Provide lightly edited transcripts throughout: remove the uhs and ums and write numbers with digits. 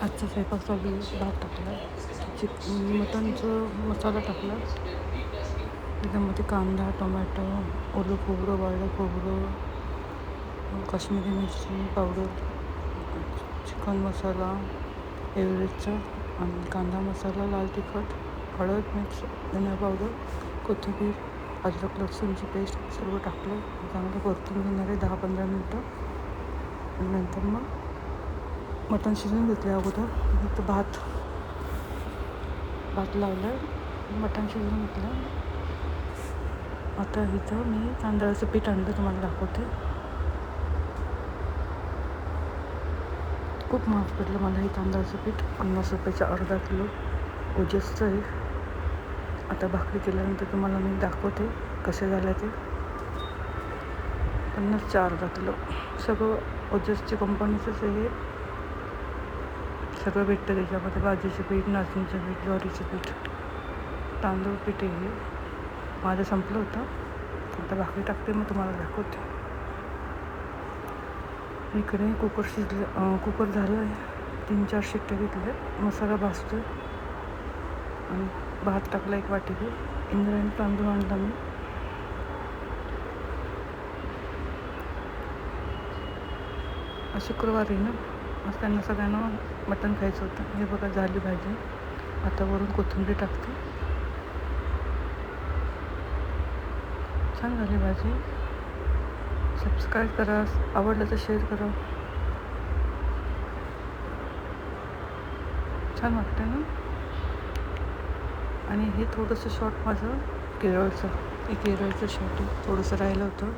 आजचा स्वयंपाक चालू आहे. भात टाकला, मटणचं मसाला टाकला, त्याच्यामध्ये कांदा, टोमॅटो, ओलं खोबरं, वाळलं खोबरं, काश्मीरी मिरची पावडर, चिकन मसाला एव्हरेस्टचा, आणि कांदा मसाला, लाल तिखट, हळद, मिक्स, धनिया पावडर, कोथिंबीर, अद्रक लसूणची पेस्ट सर्व टाकलं. चांगलं परतून घेणार आहे 10-15 मिनटं. आणि नंतर मग मटण शिजवून घेतले अगोदर. इथं भात लावलं आहे, मटण शिजवून घेतलं. आता इथं मी तांदळाचं पीठ आणलं, तुम्हाला दाखवते. खूप महाग पडलं मला हे तांदळाचं पीठ. 50 रुपयाचं अर्धा किलो ओजसचं आहे. आता भाकरी केल्यानंतर तुम्हाला मी दाखवते कसे झाले ते. 50चं अर्धा किलो सगळं ओजसची कंपनीचंच आहे. सगळं भेटतं त्याच्यामध्ये, भाजीचं पीठ, नाचणीचं पीठ, ज्वारीचं पीठ, तांदूळ पीठ आहे. माझं संपलं होतं. आता भाकरी टाकते, मग तुम्हाला दाखवते. इकडे कुकर झालं आहे. 3-4 शिट्ट्या घेतल्या. मसाला भाजतो आणि भात टाकला 1 वाटीभर. इंद्रायणी तांदूळ आणला मी. शुक्रवारी ना, आज त्यांना सगळ्यांना मटण खायचं होतं. हे बघा झाली भाजी. आता वरून कोथिंबीर टाकते. छान झाली भाजी. सबस्क्राईब करा, आवडलं तर शेअर करा. छान वाटतं ना. आणि हे थोडंसं शॉर्ट माझं केरळचं शॉर्ट आहे. थोडंसं राहिलं होतं.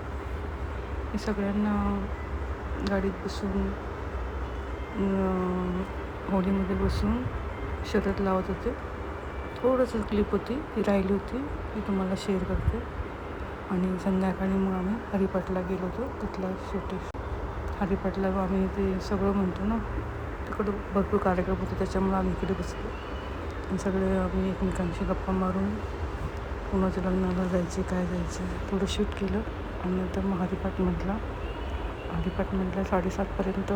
हे सगळ्यांना गाडीत बसून होडीमध्ये बसून शर्यत लावत होते. थोडंसं क्लिप होती, ती राहिली होती, ती तुम्हाला शेअर करते. आणि संध्याकाळी मग आम्ही हरिपाठला गेलो होतो. तिथला शूटिंग हरिपाठला आम्ही ते सगळं म्हणतो ना, तिकडं भरपूर कार्यक्रम होते, त्याच्यामुळे आम्ही इकडे बसलो. आणि सगळे आम्ही एकमेकांशी गप्पा मारून कुणाच्या लग्नाला जायचे, काय जायचं, थोडं शूट केलं. आणि नंतर मग हरिपाठ म्हटलं 7:30पर्यंत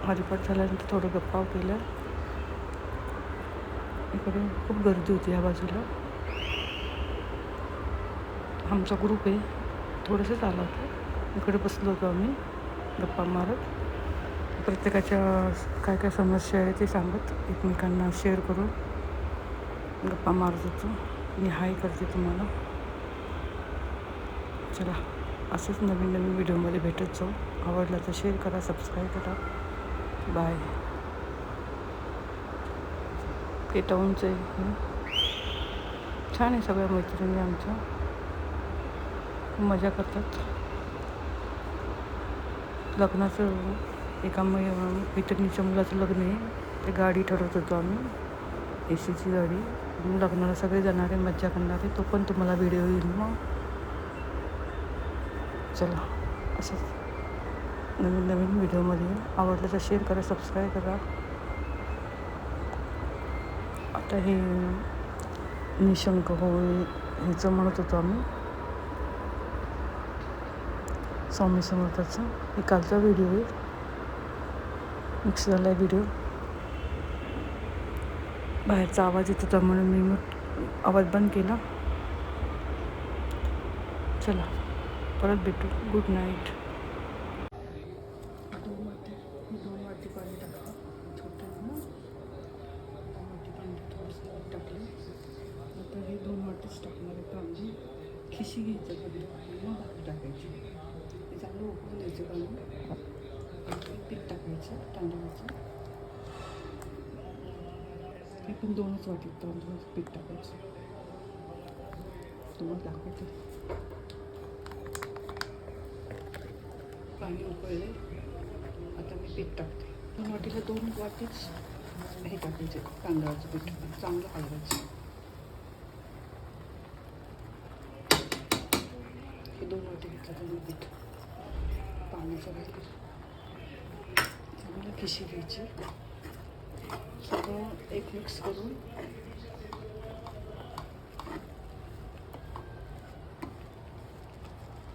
हरिपाठ झाल्यानंतर थोडं गप्पा केल्या. इकडे खूप गर्दी होती या बाजूला. आमचा ग्रुप आहे, थोडंसंच आला होतं. इकडे बसलो होतो आम्ही गप्पा मारत. प्रत्येकाच्या काय काय समस्या आहे ते सांगत, एकमेकांना शेअर करून गप्पा मारत होतो. मी हाय करते तुम्हाला. चला, असंच नवीन व्हिडिओमध्ये भेटत जाऊ. आवडलं तर शेअर करा, सबस्क्राईब करा. बाय. केटाऊनचं आहे. छान आहे. सगळ्या मैत्रिणी आमच्या मजा करतात. लग्नाचं एका मैत्रिणीच्या मुलाचं लग्न आहे. ते गाडी ठरवत होतो आम्ही, ACची गाडी. लग्नाला सगळे जाणारे, मज्जा करणारे. तो पण तुम्हाला व्हिडिओ येईल मग. चला, असंच नवीन व्हिडिओमध्ये आवडलं तर शेअर करा, सबस्क्राईब करा. आता हे निशंक ह्याचं म्हणत होतो आम्ही, स्वामी समर्थाचं. हे कालचा व्हिडिओ आहे, मिक्स झाला आहे व्हिडिओ. बाहेरचा आवाज येत होता म्हणून मी मग आवाज बंद केला. चला, परत भेटू. Good night. 2 वाटी पाणी टाकलं. छोटे ना, 2 वाटी पाणी थोडंसं टाकलं. आता हे 2 वाटीच टाकणार आहे पाणी. खिशी घ्यायचं कधी, मग भाकरी टाकायची. हे चांगलं उकळून द्यायचं पाणी. पीठ टाकायचं तांदळाचं. हे पण 2च वाटीत तांदळाचं पीठ टाकायचं. तुम्हाला दाखवते. पाणी उकळले. आता मी पीठ टाकते. 2 वाटीला 2 वाटीच हे टाकायचे तांदळाचं पीठ. चांगलं हलवायचं. हे 2 वाटी घेतलं तुम्ही पीठ पाण्याचं घालून. चांगलं खिशी घ्यायची. सगळं एक मिक्स करून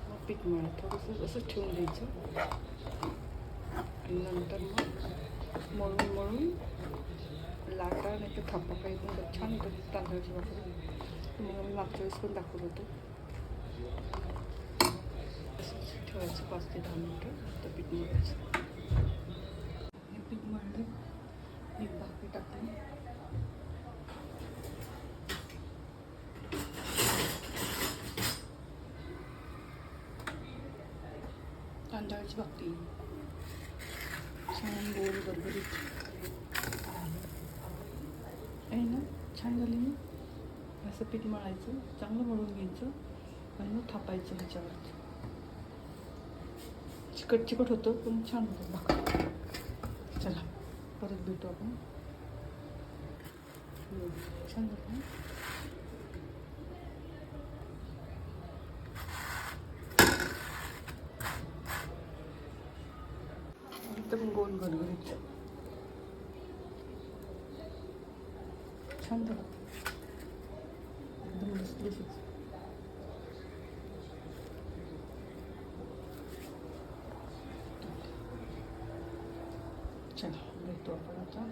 मग पीठ मळत थोडंसं असं ठेवून द्यायचं. आणि नंतर मग मळून मळून लाटा नाही तर थापा काही पण छान होतं तांदळाची भाकरी. मग आम्ही मागच्या वेळेस पण दाखवत होतो. असंच ठेवायचं 5 ते 10 मिनटं तर पीठ मळायचं. हे पीठ मळलं, एक भाकरी टाकली. तांदळाची भाकरी छान गोल गरगरीत आहे ना, छान झाली ना. असं पीठ मळायचं, चांगलं मळून घ्यायचं आणि मग थापायचं ह्याच्यावरती. चिकट चिकट होतं पण छान होतं भाकरी. चला परत भेटू आपण. छान झालं. एकदम गोल गरगरीत छान झालं. एकदम लसलशीत. चला भेटू आपण आता.